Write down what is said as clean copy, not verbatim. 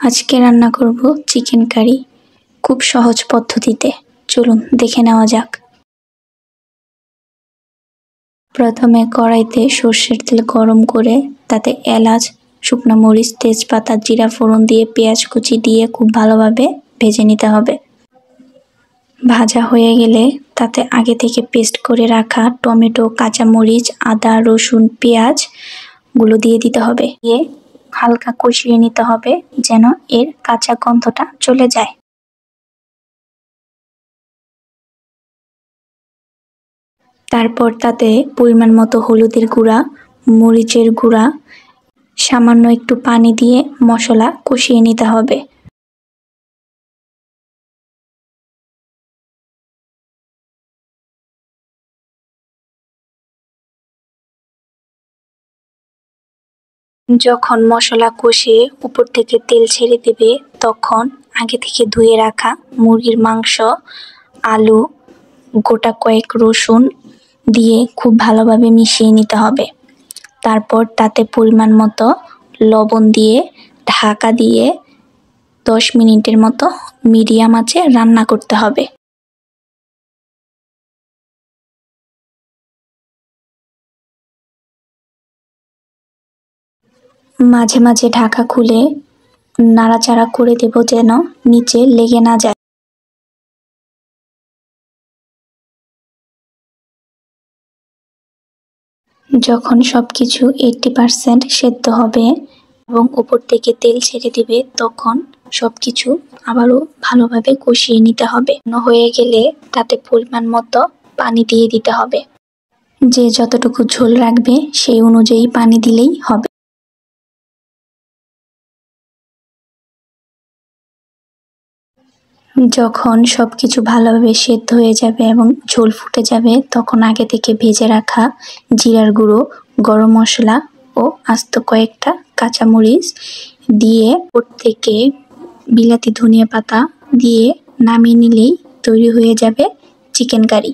আজকে রান্না করব চিকেন কারি, খুব সহজ পদ্ধতিতে। চলুন দেখে নেওয়া যাক। প্রথমে কড়াইতে সর্ষের তেল গরম করে তাতে এলাচ, শুকনো মরিচ, তেজপাতা, জিরা ফোড়ন দিয়ে পেঁয়াজ কুচি দিয়ে খুব ভালোভাবে ভেজে নিতে হবে। ভাজা হয়ে গেলে তাতে আগে থেকে পেস্ট করে রাখা টমেটো, কাঁচামরিচ, আদা, রসুন, পেঁয়াজ গুলো দিয়ে দিতে হবে। দিয়ে হালকা কষিয়ে নিতে হবে যেন এর কাঁচা গন্ধটা চলে যায়। তারপর তাতে পরিমাণ মতো হলুদের গুঁড়া, মরিচের গুঁড়া, সামান্য একটু পানি দিয়ে মশলা কষিয়ে নিতে হবে। যখন মশলা কষিয়ে উপর থেকে তেল ছেড়ে দেবে, তখন আগে থেকে ধুয়ে রাখা মুরগির মাংস, আলু, গোটা কয়েক রসুন দিয়ে খুব ভালোভাবে মিশিয়ে নিতে হবে। তারপর তাতে পরিমাণ মতো লবণ দিয়ে ঢাকা দিয়ে 10 মিনিটের মতো মিডিয়াম আঁচে রান্না করতে হবে। মাঝে মাঝে ঢাকা খুলে নাড়াচাড়া করে দেব যেন নিচে লেগে না যায়। যখন সবকিছু 80% সেদ্ধ হবে এবং উপর থেকে তেল ছেড়ে দিবে, তখন সবকিছু আবারও ভালোভাবে কষিয়ে নিতে হবে। হয়ে গেলে তাতে পরিমাণ মতো পানি দিয়ে দিতে হবে। যে যতটুকু ঝোল রাখবে সেই অনুযায়ী পানি দিলেই হবে। যখন সবকিছু ভালোভাবে সেদ্ধ হয়ে যাবে এবং ঝোল ফুটে যাবে, তখন আগে থেকে ভেজে রাখা জিরার গুঁড়ো, গরম মশলা ও আস্ত কয়েকটা কাঁচামরিচ দিয়ে ওর থেকে বিলাতি ধনিয়া পাতা দিয়ে নামিয়ে নিলেই তৈরি হয়ে যাবে চিকেন কারি।